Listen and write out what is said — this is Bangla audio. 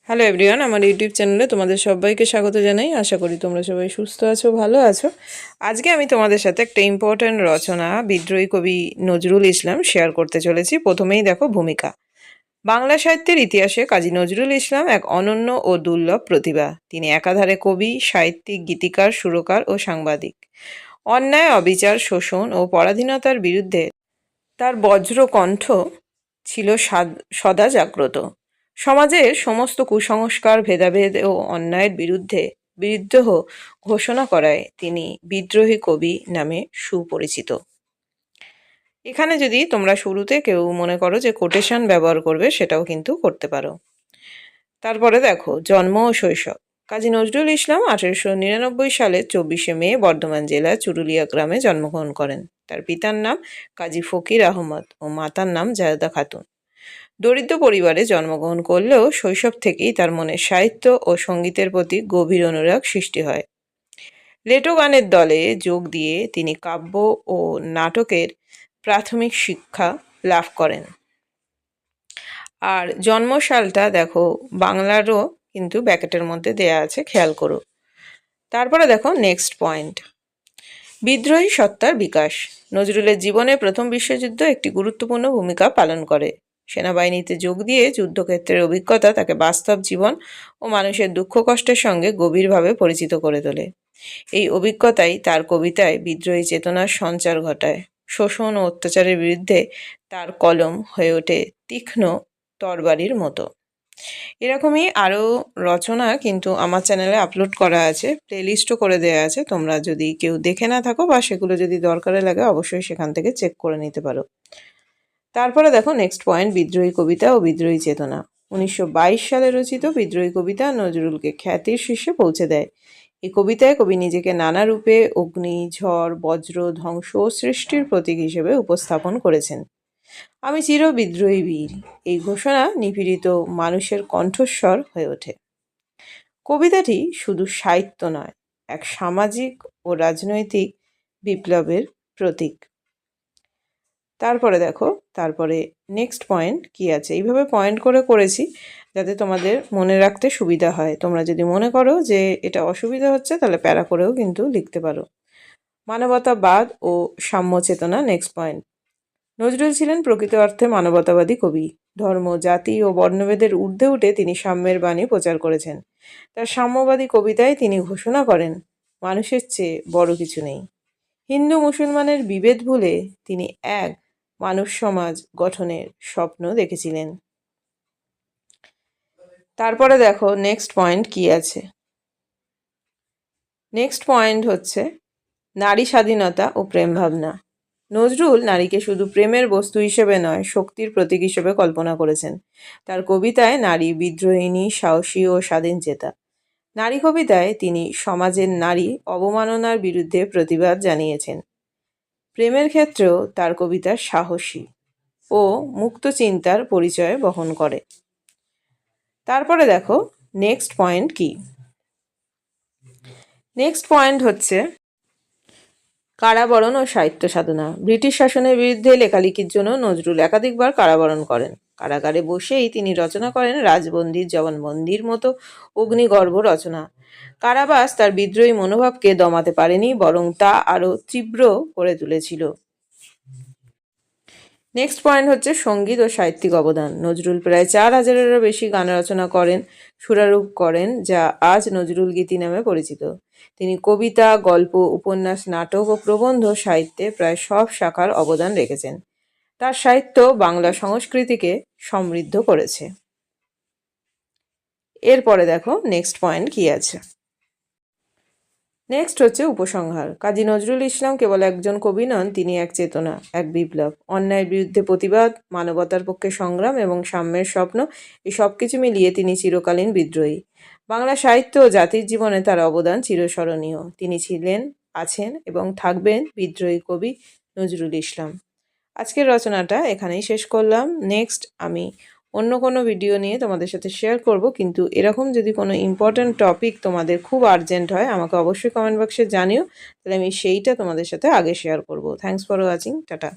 হ্যালো এভরিওয়ান, আমার ইউটিউব চ্যানেলে তোমাদের সবাইকে স্বাগত জানাই। আশা করি তোমরা সবাই সুস্থ আছো, ভালো আছো। আজকে আমি তোমাদের সাথে একটা ইম্পর্ট্যান্ট রচনা বিদ্রোহী কবি নজরুল ইসলাম শেয়ার করতে চলেছি। প্রথমেই দেখো ভূমিকা। বাংলা সাহিত্যের ইতিহাসে কাজী নজরুল ইসলাম এক অনন্য ও দুর্লভ প্রতিভা। তিনি একাধারে কবি, সাহিত্যিক, গীতিকার, সুরকার ও সাংবাদিক। অন্যায়, অবিচার, শোষণ ও পরাধীনতার বিরুদ্ধে তার বজ্র কণ্ঠ ছিল সদা জাগ্রত। সমাজের সমস্ত কুসংস্কার, ভেদাভেদ ও অন্যায়ের বিরুদ্ধে বিদ্রোহ ঘোষণা করায় তিনি বিদ্রোহী কবি নামে সুপরিচিত। এখানে যদি তোমরা শুরুতে কেউ মনে করো যে কোটেশন ব্যবহার করবে, সেটাও কিন্তু করতে পারো। তারপরে দেখো জন্ম ও শৈশব। কাজী নজরুল ইসলাম 1899 সালের 24শে মে বর্ধমান জেলার চুরুলিয়া গ্রামে জন্মগ্রহণ করেন। তার পিতার নাম কাজী ফকির আহমদ ও মাতার নাম জায়দা খাতুন। দরিদ্র পরিবারে জন্মগ্রহণ করলেও শৈশব থেকেই তার মনে সাহিত্য ও সঙ্গীতের প্রতি গভীর অনুরাগ সৃষ্টি হয়। লেটো গানের দলে যোগ দিয়ে তিনি কাব্য ও নাটকের প্রাথমিক শিক্ষা লাভ করেন। আর জন্মসালটা দেখো বাংলারও কিন্তু ব্যাকেটের মধ্যে দেয়া আছে, খেয়াল করো। তারপরে দেখো নেক্সট পয়েন্ট, বিদ্রোহী সত্তার বিকাশ। নজরুলের জীবনে প্রথম বিশ্বযুদ্ধ একটি গুরুত্বপূর্ণ ভূমিকা পালন করে। সেনাবাহিনীতে যোগ দিয়ে যুদ্ধক্ষেত্রের অভিজ্ঞতা তাকে বাস্তব জীবন ও মানুষের দুঃখ কষ্টের সঙ্গে গভীরভাবে পরিচিত করে তোলে। এই অভিজ্ঞতাই তার কবিতায় বিদ্রোহী চেতনার সঞ্চার ঘটায়। শোষণ ও অত্যাচারের বিরুদ্ধে তার কলম হয়ে ওঠে তীক্ষ্ণ তরবারির মতো। এরকমই আরও রচনা কিন্তু আমার চ্যানেলে আপলোড করা আছে, প্লেলিস্টও করে দেওয়া আছে। তোমরা যদি কেউ দেখে না থাকো বা সেগুলো যদি দরকারে লাগে, অবশ্যই সেখান থেকে চেক করে নিতে পারো। তারপরে দেখো নেক্সট পয়েন্ট, বিদ্রোহী কবিতা ও বিদ্রোহী চেতনা। 1922 সালে রচিত বিদ্রোহী কবিতা নজরুলকে খ্যাতির শীর্ষে পৌঁছে দেয়। এই কবিতায় কবি নিজেকে নানা রূপে অগ্নি, ঝড়, বজ্র, ধ্বংস ও সৃষ্টির প্রতীক হিসেবে উপস্থাপন করেছেন। আমি চির বিদ্রোহী বীর, এই ঘোষণা নিপীড়িত মানুষের কণ্ঠস্বর হয়ে ওঠে। কবিতাটি শুধু সাহিত্য নয়, এক সামাজিক ও রাজনৈতিক বিপ্লবের প্রতীক। তারপরে দেখো, তারপরে নেক্সট পয়েন্ট কি আছে, এইভাবে পয়েন্ট করে করেছি যাতে তোমাদের মনে রাখতে সুবিধা হয়। তোমরা যদি মনে করো যে এটা অসুবিধা হচ্ছে, তাহলে প্যারা করেও কিন্তু লিখতে পারো। মানবতাবাদ ও সাম্য চেতনা। নেক্সট পয়েন্ট, নজরুল ছিলেন প্রকৃত অর্থে মানবতাবাদী কবি। ধর্ম, জাতি ও বর্ণভেদের ঊর্ধ্বে উঠে তিনি সাম্যের বাণী প্রচার করেছেন। তার সাম্যবাদী কবিতায় তিনি ঘোষণা করেন, মানুষের চেয়ে বড় কিছু নেই। হিন্দু মুসলমানের বিভেদ ভুলে তিনি এক মানব সমাজ গঠনের স্বপ্ন দেখেছিলেন। তারপরে দেখো নেক্সট পয়েন্ট কি আছে। নেক্সট পয়েন্ট হচ্ছে নারী স্বাধীনতা ও প্রেম ভাবনা। নজরুল নারীকে শুধু প্রেমের বস্তু হিসেবে নয়, শক্তির প্রতীক হিসেবে কল্পনা করেছেন। তার কবিতায় নারী বিদ্রোহিণী, সাহসী ও স্বাধীনচেতা। নারী কবিতায় তিনি সমাজের নারী অবমাননার বিরুদ্ধে প্রতিবাদ জানিয়েছেন। প্রেমের ক্ষেত্রেও তার কবিতা সাহসী ও মুক্ত চিন্তার পরিচয় বহন করে। তারপরে দেখো নেক্সট পয়েন্ট কি। নেক্সট পয়েন্ট হচ্ছে কারাবরণ ও সাহিত্য সাধনা। ব্রিটিশ শাসনের বিরুদ্ধে লেখালেখির জন্য নজরুল একাধিকবার কারাবরণ করেন। কারাগারে বসেই তিনি রচনা করেন রাজবন্দির, জবানবন্দির মতো অগ্নিগর্ভ রচনা। কারাবাস তার বিদ্রোহী মনোভাবকে দমাতে পারেনি, বরং তা আরও তীব্র করে তুলেছিল। নেক্সট পয়েন্ট হচ্ছে সঙ্গীত ও সাহিত্যিক অবদান। নজরুল প্রায় 4000-এরও বেশি গান রচনা করেন, সুরারোপ করেন, যা আজ নজরুল গীতি নামে পরিচিত। তিনি কবিতা, গল্প, উপন্যাস, নাটক ও প্রবন্ধ সাহিত্যে প্রায় সব শাখার অবদান রেখেছেন। তার সাহিত্য বাংলা সংস্কৃতিকে সমৃদ্ধ করেছে। এরপরে দেখো নেক্সট পয়েন্ট কি আছে। নেক্সট হচ্ছে উপসংহার। কাজী নজরুল ইসলাম কেবল একজন কবি নন, তিনি এক চেতনা, এক বিপ্লব। অন্যায়ের বিরুদ্ধে প্রতিবাদ, মানবতার পক্ষে সংগ্রাম এবং সাম্যের স্বপ্ন, এই সব কিছু মিলিয়ে তিনি চিরকালীন বিদ্রোহী। বাংলা সাহিত্য ও জাতির জীবনে তার অবদান চিরস্মরণীয়। তিনি ছিলেন, আছেন এবং থাকবেন বিদ্রোহী কবি নজরুল ইসলাম। আজকের রচনাটা এখানেই শেষ করলাম। নেক্সট আমি অন্য কোনো ভিডিও নিয়ে তোমাদের সাথে শেয়ার করব, কিন্তু এরকম যদি কোনো ইম্পর্ট্যান্ট টপিক তোমাদের খুব আর্জেন্ট হয়, আমাকে অবশ্যই কমেন্ট বক্সে জানিও, তাহলে আমি সেইটা তোমাদের সাথে আগে শেয়ার করব। Thanks for watching, tata.